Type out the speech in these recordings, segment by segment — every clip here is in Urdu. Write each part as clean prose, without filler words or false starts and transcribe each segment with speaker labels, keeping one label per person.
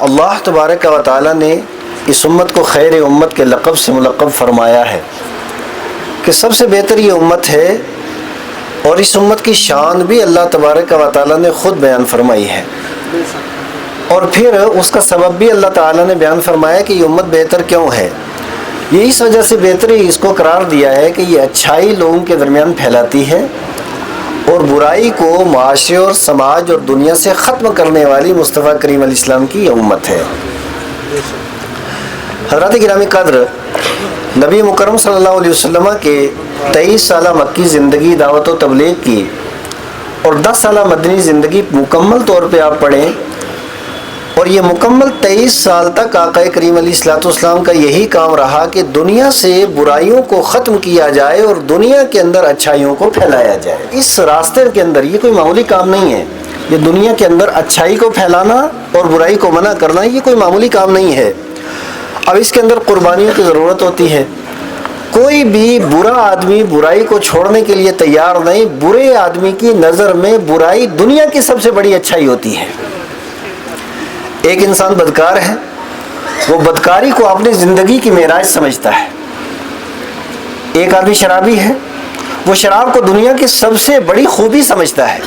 Speaker 1: اللہ تبارک و تعالیٰ نے اس امت کو خیر امت کے لقب سے ملقب فرمایا ہے کہ سب سے بہتر یہ امت ہے، اور اس امت کی شان بھی اللہ تبارک و تعالیٰ نے خود بیان فرمائی ہے، اور پھر اس کا سبب بھی اللہ تعالیٰ نے بیان فرمایا کہ یہ امت بہتر کیوں ہے۔ یہ اس وجہ سے بہتری اس کو قرار دیا ہے کہ یہ اچھائی لوگوں کے درمیان پھیلاتی ہے اور برائی کو معاشرے اور سماج اور دنیا سے ختم کرنے والی مصطفیٰ کریم علیہ السلام کی یہ امت ہے۔ حضرات گرامی قدر، نبی مکرم صلی اللہ علیہ وسلم کے 23 سالہ مکی زندگی دعوت و تبلیغ کی اور 10 سالہ مدنی زندگی مکمل طور پہ آپ پڑھیں، اور یہ مکمل 23 سال تک آقا کریم علیہ الصلوۃ والسلام کا یہی کام رہا کہ دنیا سے برائیوں کو ختم کیا جائے اور دنیا کے اندر اچھائیوں کو پھیلایا جائے۔ اس راستے کے اندر یہ کوئی معمولی کام نہیں ہے، یہ دنیا کے اندر اچھائی کو پھیلانا اور برائی کو منع کرنا یہ کوئی معمولی کام نہیں ہے۔ اب اس کے اندر قربانیوں کی ضرورت ہوتی ہے۔ کوئی بھی برا آدمی برائی کو چھوڑنے کے لیے تیار نہیں۔ برے آدمی کی نظر میں برائی دنیا کی سب سے بڑی اچھائی ہوتی ہے۔ ایک انسان بدکار ہے، وہ بدکاری کو اپنی زندگی کی معراج سمجھتا ہے۔ ایک آدمی شرابی ہے، وہ شراب کو دنیا کی سب سے بڑی خوبی سمجھتا ہے۔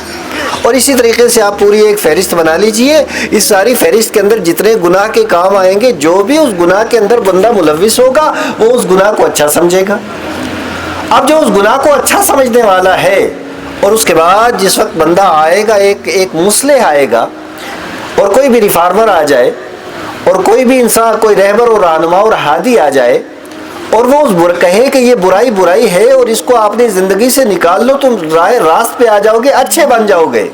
Speaker 1: اور اسی طریقے سے آپ پوری ایک فہرست بنا لیجئے، اس ساری فہرست کے اندر جتنے گناہ کے کام آئیں گے، جو بھی اس گناہ کے اندر بندہ ملوث ہوگا وہ اس گناہ کو اچھا سمجھے گا۔ اب جو اس گناہ کو اچھا سمجھنے والا ہے، اور اس کے بعد جس وقت بندہ آئے گا، ایک مصلح آئے گا، اور کوئی بھی ریفارمر آ جائے، اور کوئی بھی انسان، کوئی رہبر اور رہنما اور ہادی آ جائے، اور وہ اس کہے کہ یہ برائی ہے اور اس کو اپنی زندگی سے نکال لو، تم راست پہ آ جاؤ گے، اچھے بن جاؤ گے،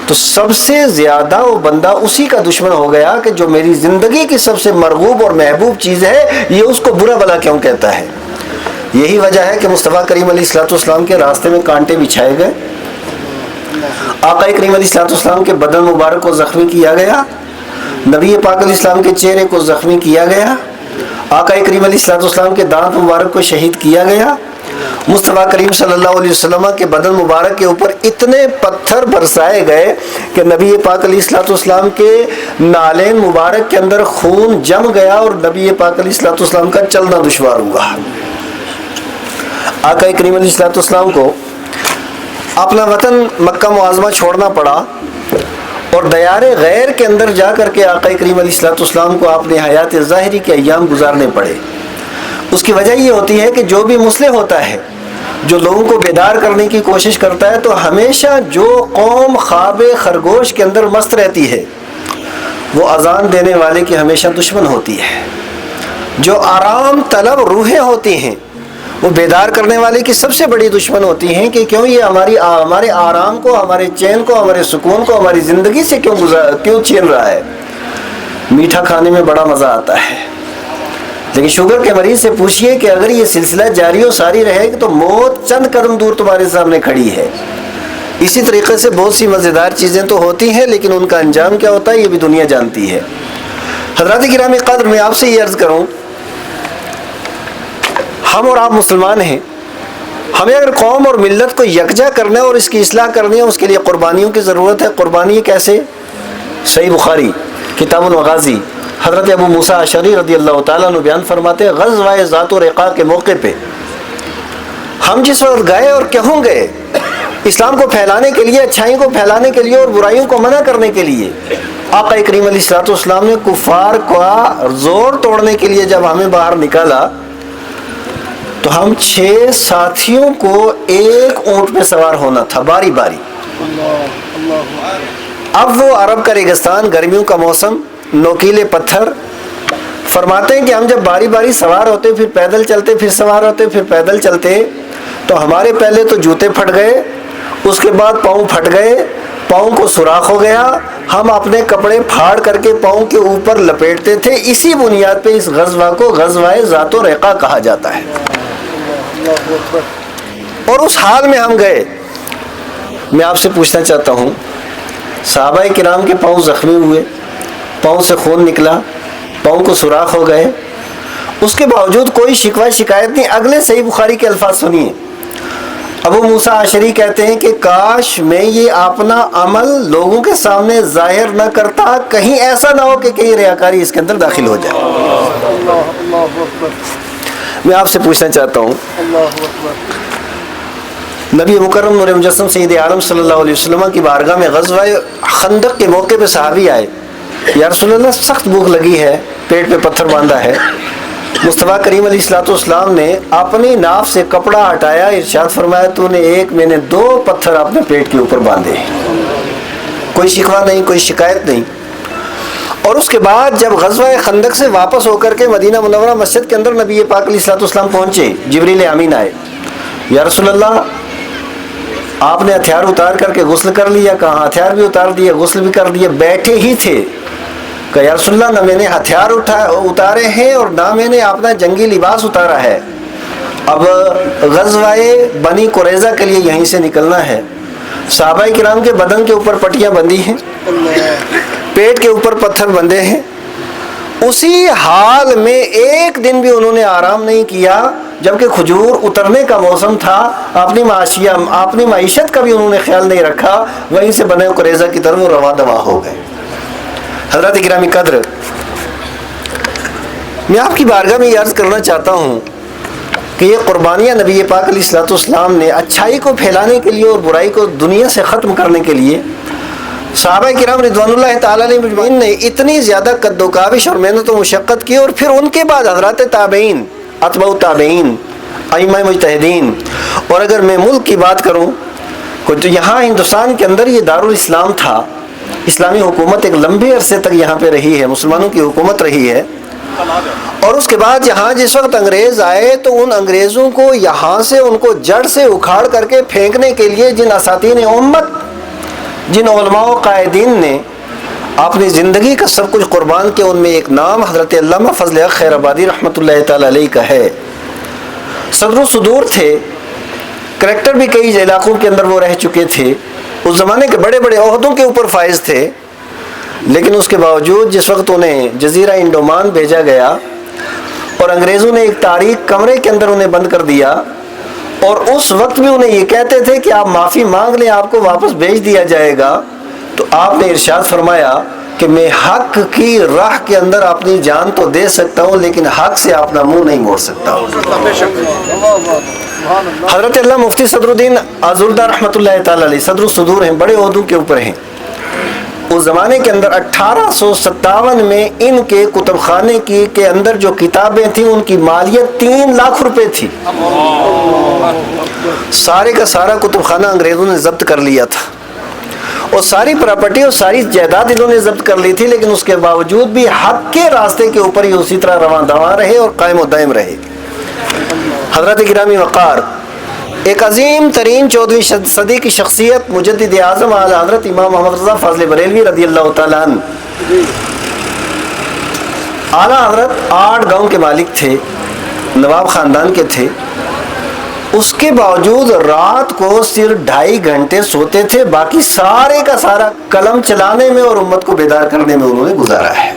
Speaker 1: تو سب سے زیادہ وہ بندہ اسی کا دشمن ہو گیا کہ جو میری زندگی کی سب سے مرغوب اور محبوب چیز ہے، یہ اس کو برا بلا کیوں کہتا ہے۔ یہی وجہ ہے کہ مصطفیٰ کریم علیہ الصلوۃ والسلام کے راستے میں کانٹے بچھائے گئے، آقا کریم علیہ الصلوۃ والسلام کے بدن مبارک کو زخمی کیا گیا، نبی پاک علیہ السلام کے چہرے کو زخمی کیا گیا، آقا کریم علیہ الصلوۃ والسلام کے دانت مبارک کو شہید کیا گیا، مصطفیٰ کریم صلی اللہ علیہ وسلم کے بدن مبارک کے اوپر اتنے پتھر برسائے گئے کہ نبی پاک علیہ الصلوۃ والسلام کے نالین مبارک کے اندر خون جم گیا اور نبی پاک علیہ الصلوۃ والسلام کا چلنا دشوار ہوا۔ آقا کریم علیہ الصلوۃ والسلام کو اپنا وطن مکہ معظمہ چھوڑنا پڑا، اور دیار غیر کے اندر جا کر کے آقا کریم علیہ الصلوۃ والسلام کو اپنے حیات ظاہری کے ایام گزارنے پڑے۔ اس کی وجہ یہ ہوتی ہے کہ جو بھی مصلح ہوتا ہے، جو لوگوں کو بیدار کرنے کی کوشش کرتا ہے، تو ہمیشہ جو قوم خواب خرگوش کے اندر مست رہتی ہے وہ اذان دینے والے کی ہمیشہ دشمن ہوتی ہے۔ جو آرام طلب روحیں ہوتی ہیں وہ بیدار کرنے والے کی سب سے بڑی دشمن ہوتی ہیں کہ کیوں یہ ہمارے آرام کو، ہمارے چین کو، ہمارے سکون کو، ہماری زندگی سے کیوں چھین رہا ہے۔ میٹھا کھانے میں بڑا مزہ آتا ہے، لیکن شوگر کے مریض سے پوچھئے کہ اگر یہ سلسلہ جاری و ساری رہے تو موت چند قدم دور تمہارے سامنے کھڑی ہے۔ اسی طریقے سے بہت سی مزیدار چیزیں تو ہوتی ہیں، لیکن ان کا انجام کیا ہوتا ہے یہ بھی دنیا جانتی ہے۔ حضرات گرامی قدر، میں آپ سے یہ عرض کروں، ہم اور آپ مسلمان ہیں، ہمیں اگر قوم اور ملت کو یکجا کرنا ہے اور اس کی اصلاح کرنی ہے، اس کے لیے قربانیوں کی ضرورت ہے۔ قربانی کیسے؟ صحیح بخاری کتاب المغازی، حضرت ابو موسیٰ اشعری رضی اللہ تعالیٰ عنہ بیان فرماتے ہیں، غزوہ ذات الرقاع کے موقع پہ ہم جس وقت گئے اور کیوں گئے، اسلام کو پھیلانے کے لیے، اچھائی کو پھیلانے کے لیے اور برائیوں کو منع کرنے کے لیے، آقا کریم علیہ الصلوۃ والسلام نے کفار کا زور توڑنے کے لیے جب ہمیں باہر نکالا تو ہم 6 ساتھیوں کو ایک اونٹ میں سوار ہونا تھا، باری باری۔ اب وہ عرب کا ریگستان، گرمیوں کا موسم، نوکیلے پتھر، فرماتے ہیں کہ ہم جب باری باری سوار ہوتے، پھر پیدل چلتے، پھر سوار ہوتے، پھر پیدل چلتے، تو ہمارے پہلے تو جوتے پھٹ گئے، اس کے بعد پاؤں پھٹ گئے، پاؤں کو سوراخ ہو گیا، ہم اپنے کپڑے پھاڑ کر کے پاؤں کے اوپر لپیٹتے تھے۔ اسی بنیاد پہ اس غزوہ کو غزوہ ذات الرقاع کہا جاتا ہے۔ اور اس حال میں ہم گئے۔ میں آپ سے پوچھنا چاہتا ہوں، صحابہ کرام کے پاؤں زخمی ہوئے، پاؤں سے خون نکلا، پاؤں کو سوراخ ہو گئے، اس کے باوجود کوئی شکوہ شکایت نہیں۔ اگلے صحیح بخاری کے الفاظ سنیے، ابو موسیٰ اشعری کہتے ہیں کہ کاش میں یہ اپنا عمل لوگوں کے سامنے ظاہر نہ کرتا، کہیں ایسا نہ ہو کہ کہیں ریاکاری اس کے اندر داخل ہو جائے۔ میں آپ سے پوچھنا چاہتا ہوں، نبی مکرم نور مجسم سید عالم صلی اللہ علیہ وسلم کی بارگاہ میں غزوہ خندق کے موقع پہ صحابی آئے، یا رسول اللہ سخت بھوک لگی ہے، پیٹ پہ پتھر باندھا ہے۔ مصطفیٰ کریم علیہ الصلوۃ والسلام نے اپنی ناف سے کپڑا ہٹایا، ارشاد فرمایا تو نے ایک، میں نے 2 پتھر اپنے پیٹ کے اوپر باندھے۔ کوئی شکوہ نہیں، کوئی شکایت نہیں۔ اور اس کے بعد جب غزوہ خندق سے واپس ہو کر کے مدینہ منورہ مسجد کے اندر نبی پاک علیہ الصلوۃ والسلام پہنچے، جبریل امین آئے، یا رسول اللہ آپ نے ہتھیار اتار کر کے غسل کر لیا؟ کہاں ہتھیار بھی اتار دیا، غسل بھی کر لیا، بیٹھے ہی تھے۔ کہ یا رسول اللہ نہ میں نے ہتھیار اتارے ہیں اور نہ میں نے اپنا جنگی لباس اتارا ہے، اب غزوہ بنی قریظہ کے لیے یہیں سے نکلنا ہے۔ صحابہ کرام کے بدن کے اوپر پٹیاں بندھی ہیں، پیٹ کے اوپر پتھر بندھے ہیں، اسی حال میں ایک دن بھی انہوں نے آرام نہیں کیا، جبکہ کھجور اترنے کا موسم تھا، اپنی معیشت کا بھی انہوں نے خیال نہیں رکھا، وہیں سے بنی قریظہ کی طرف رواں دواں ہو گئے۔ حضرات گرامی قدر، میں آپ کی بارگاہ میں یہ عرض کرنا چاہتا ہوں کہ یہ قربانیاں نبی پاک علیہ الصلوۃ والسلام نے اچھائی کو پھیلانے کے لیے اور برائی کو دنیا سے ختم کرنے کے لیے صحابہ کرام رضوان اللہ تعالیٰ علیہ مجمعین نے اتنی زیادہ قد و کاوش اور محنت و مشقت کی، اور پھر ان کے بعد حضرات تابعین، اتباع التابعین، ائمہ مجتہدین۔ اور اگر میں ملک کی بات کروں تو یہاں ہندوستان کے اندر یہ دارالاسلام تھا، اسلامی حکومت ایک لمبے عرصے تک یہاں پہ رہی ہے، مسلمانوں کی حکومت رہی ہے۔ اور اس کے بعد یہاں جس وقت انگریز آئے تو ان انگریزوں کو یہاں سے ان کو جڑ سے اکھاڑ کر کے پھینکنے کے لیے جن اساتین امت، جن علماء و قائدین نے اپنی زندگی کا سب کچھ قربان کیا، ان میں ایک نام حضرت علامہ فضل حق خیر آبادی رحمۃ اللہ تعالی علیہ کا ہے۔ صدر و صدور تھے، کریکٹر بھی کئی علاقوں کے اندر وہ رہ چکے تھے، اس زمانے کے بڑے بڑے عہدوں کے اوپر فائز تھے، لیکن اس کے باوجود جس وقت انہیں جزیرہ انڈومان بھیجا گیا اور انگریزوں نے ایک تاریک کمرے کے اندر انہیں بند کر دیا، اور اس وقت بھی انہیں یہ کہتے تھے کہ آپ معافی مانگ لیں آپ کو واپس بھیج دیا جائے گا، تو آپ نے ارشاد فرمایا کہ میں حق کی راہ کے اندر اپنی جان تو دے سکتا ہوں، لیکن حق سے اپنا منہ نہیں موڑ سکتا ہوں۔ حضرت اللہ مفتی صدر الدین آزردہ رحمۃ اللہ تعالی علیہ صدر الصدور ہیں، بڑے عہدوں کے اوپر ہیں۔ اس زمانے کے اندر 1857 میں ان کے کتب خانے کے اندر جو کتابیں تھیں ان کی مالیت 3 لاکھ روپے تھی۔ سارے کا سارا کتب خانہ انگریزوں نے ضبط کر لیا تھا، اور ساری پراپرٹی اور ساری جائیداد انہوں نے ضبط کر لی تھی، لیکن اس کے باوجود بھی حق کے راستے کے اوپر ہی اسی طرح رواں دواں رہے اور قائم و دائم رہے۔ حضرت گرامی وقار، ایک عظیم ترین 14ویں صدی کی شخصیت مجدد اعظم اعلیٰ حضرت امام محمد رضا فاضل بریلوی رضی اللہ تعالیٰ عنہ، اعلیٰ حضرت 8 گاؤں کے مالک تھے، نواب خاندان کے تھے، اس کے باوجود رات کو صرف 2.5 گھنٹے سوتے تھے، باقی سارے کا سارا قلم چلانے میں اور امت کو بیدار کرنے میں انہوں نے گزارا ہے۔